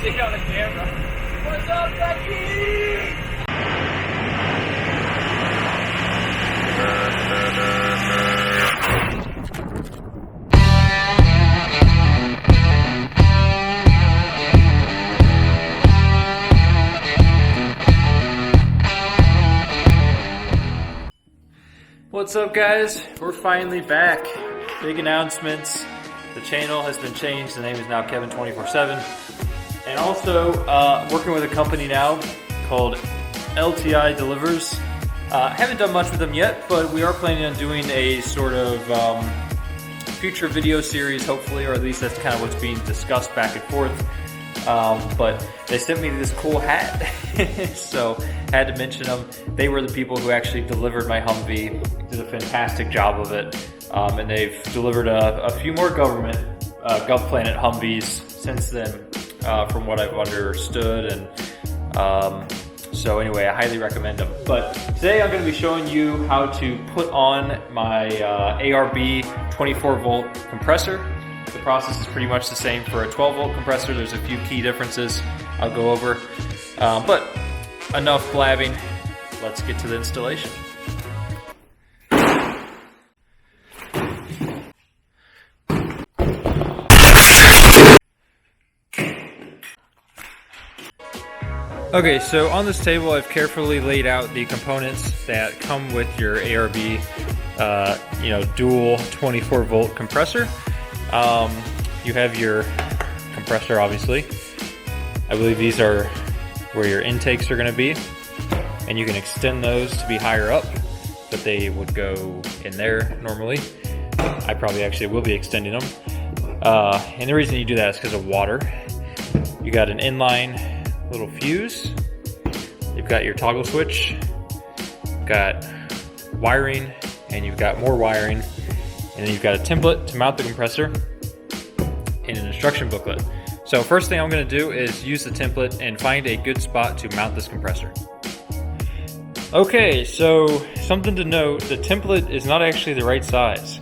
Get on the camera. What's up, Becky? What's up, guys? We're finally back. Big announcements. The channel has been changed. The name is now Kevin 24/7. And also working with a company now called LTI Delivers. Haven't done much with them yet, but we are planning on doing a sort of future video series, hopefully, or at least that's kind of what's being discussed back and forth. But they sent me this cool hat, so had to mention them. They were the people who actually delivered my Humvee, did a fantastic job of it, and they've delivered a few more GovPlanet Humvees since then, from what I've understood, and so anyway, I highly recommend them. But today I'm going to be showing you how to put on my ARB 24-volt compressor. The process is pretty much the same for a 12-volt compressor. There's a few key differences I'll go over. But enough blabbing. Let's get to the installation. Okay, so on this table I've carefully laid out the components that come with your ARB dual 24-volt compressor. You have your compressor, obviously. I believe these are where your intakes are going to be, and you can extend those to be higher up, but they would go in there normally. I probably actually will be extending them. And the reason you do that is because of water. You got an inline little fuse. You've got your toggle switch. You've got wiring, and you've got more wiring. And then you've got a template to mount the compressor and an instruction booklet. So first thing I'm going to do is use the template and find a good spot to mount this compressor. Okay, so something to note, the template is not actually the right size.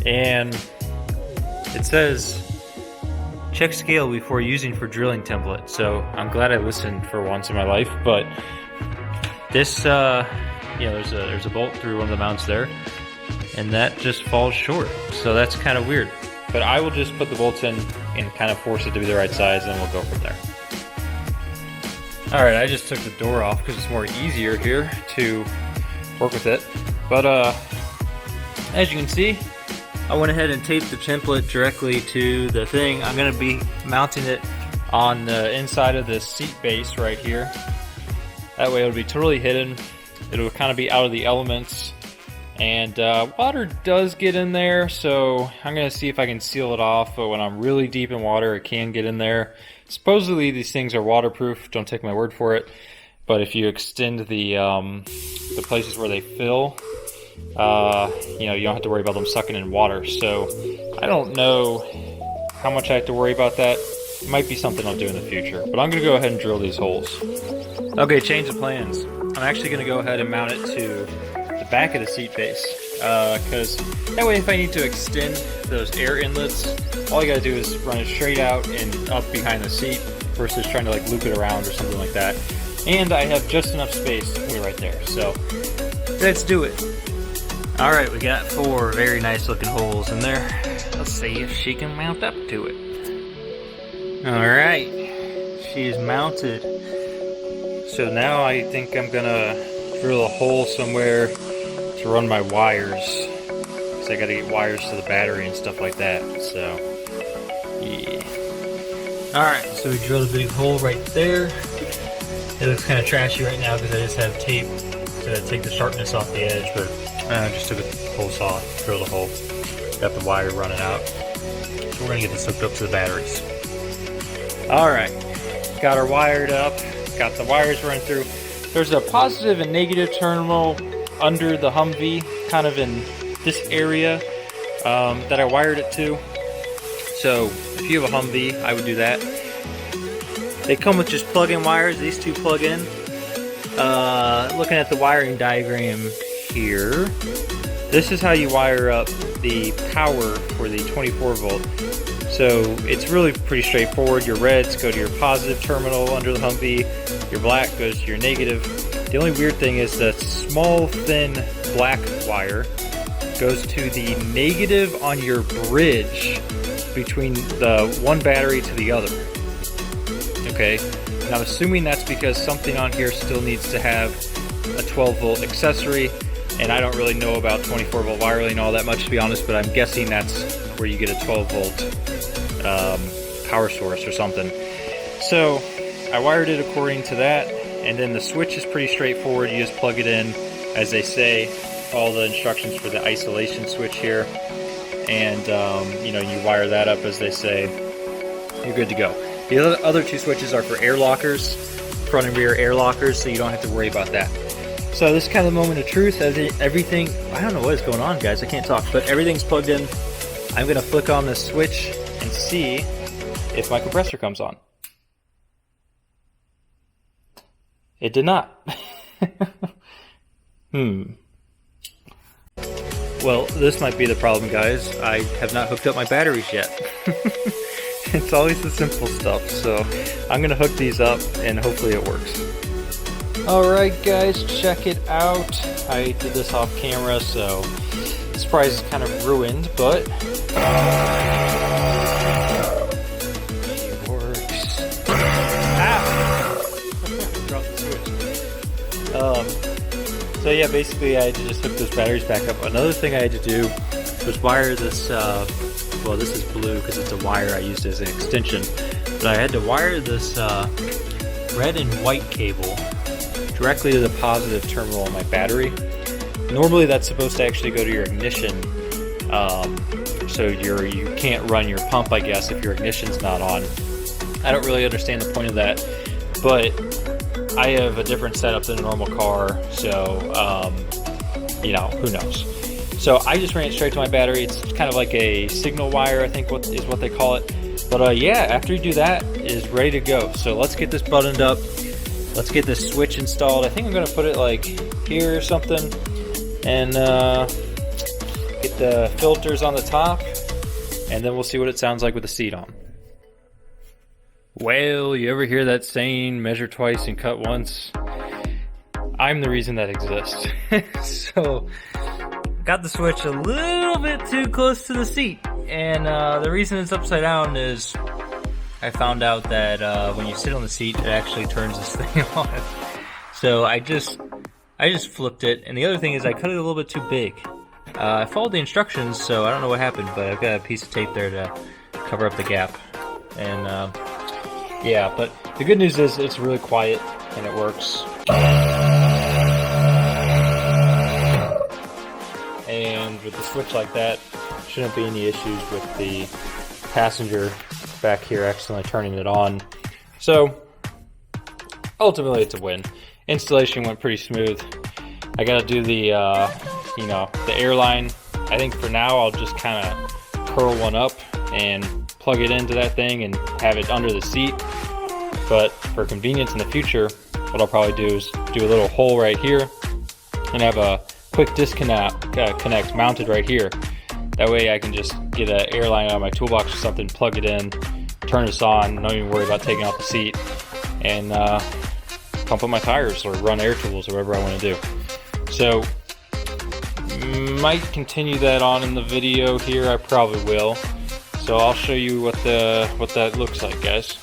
And it says, check scale before using for drilling template. So I'm glad I listened for once in my life, but this, there's a bolt through one of the mounts there, and that just falls short. So that's kind of weird. But I will just put the bolts in and kind of force it to be the right size, and then we'll go from there. Alright, I just took the door off because it's more easier here to work with it. But as you can see, I went ahead and taped the template directly to the thing. I'm going to be mounting it on the inside of this seat base right here. That way it'll be totally hidden. It'll kind of be out of the elements. And water does get in there, so I'm going to see if I can seal it off, but when I'm really deep in water, it can get in there. Supposedly these things are waterproof, don't take my word for it, but if you extend the places where they fill, you don't have to worry about them sucking in water. So I don't know how much I have to worry about that. It might be something I'll do in the future, but I'm going to go ahead and drill these holes. Okay, change of plans. I'm actually going to go ahead and mount it to the back of the seat base, because that way if I need to extend those air inlets, all I gotta do is run it straight out and up behind the seat versus trying to like loop it around or something like that. And I have just enough space right there, so let's do it. Alright, we got 4 very nice looking holes in there. Let's see if she can mount up to it. Alright, she's mounted. So now I think I'm gonna drill a hole somewhere to run my wires, because I gotta get wires to the battery and stuff like that, so yeah. Alright, so we drilled a big hole right there. It looks kind of trashy right now because I just have tape to take the sharpness off the edge, but I just took a hole saw, drilled a hole, got the wire running out. So we're gonna get this hooked up to the batteries. Alright, got her wired up, got the wires running through. There's a positive and negative terminal under the Humvee, kind of in this area that I wired it to. So if you have a Humvee, I would do that. They come with just plug-in wires. These two plug in. Looking at the wiring diagram here, this is how you wire up the power for the 24 volt. So it's really pretty straightforward. Your reds go to your positive terminal under the Humvee, your black goes to your negative. The only weird thing is the small thin black wire goes to the negative on your bridge between the one battery to the other. Okay, and I'm assuming that's because something on here still needs to have a 12 volt accessory, and I don't really know about 24 volt wiring all that much, to be honest, but I'm guessing that's where you get a 12 volt power source or something. So I wired it according to that, and then the switch is pretty straightforward. You just plug it in, as they say, all the instructions for the isolation switch here, and you know, you wire that up as they say, you're good to go. The other two switches are for air lockers, front and rear air lockers, so you don't have to worry about that. So this is kind of the moment of truth. Everything, I don't know what is going on, guys, I can't talk, but everything's plugged in. I'm gonna flick on the switch and see if my compressor comes on. It did not. Well, this might be the problem, guys. I have not hooked up my batteries yet. It's always the simple stuff, so I'm gonna hook these up and hopefully it works. Alright guys, check it out. I did this off camera, so this prize is kind of ruined, but it works. Ah! Dropped the switch. So yeah, basically I had to just hook those batteries back up. Another thing I had to do was wire this, well, this is blue because it's a wire I used as an extension, but I had to wire this red and white cable directly to the positive terminal on my battery. Normally that's supposed to actually go to your ignition, so you can't run your pump, I guess, if your ignition's not on. I don't really understand the point of that, but I have a different setup than a normal car, so you know, who knows. So I just ran it straight to my battery. It's kind of like a signal wire, I think what they call it. But yeah, after you do that, it is ready to go. So let's get this buttoned up. Let's get this switch installed. I think I'm gonna put it like here or something, and get the filters on the top, and then we'll see what it sounds like with the seat on. Well, you ever hear that saying, measure twice and cut once? I'm the reason that exists. So got the switch a little bit too close to the seat, and the reason it's upside down is I found out that when you sit on the seat, it actually turns this thing on. So I just flipped it, and the other thing is I cut it a little bit too big. I followed the instructions, so I don't know what happened, but I've got a piece of tape there to cover up the gap. And yeah, but the good news is it's really quiet and it works. And with the switch like that, shouldn't be any issues with the passenger back here accidentally turning it on. So ultimately it's a win. Installation went pretty smooth. I gotta do the you know, the airline. I think for now I'll just kind of curl one up and plug it into that thing and have it under the seat. But for convenience in the future, what I'll probably do is do a little hole right here and have a quick disconnect connect mounted right here. That way I can just get an airline out of my toolbox or something, plug it in, turn this on, don't even worry about taking off the seat, and pump up my tires or run air tools or whatever I want to do. So might continue that on in the video here. I probably will. So I'll show you what that looks like, guys.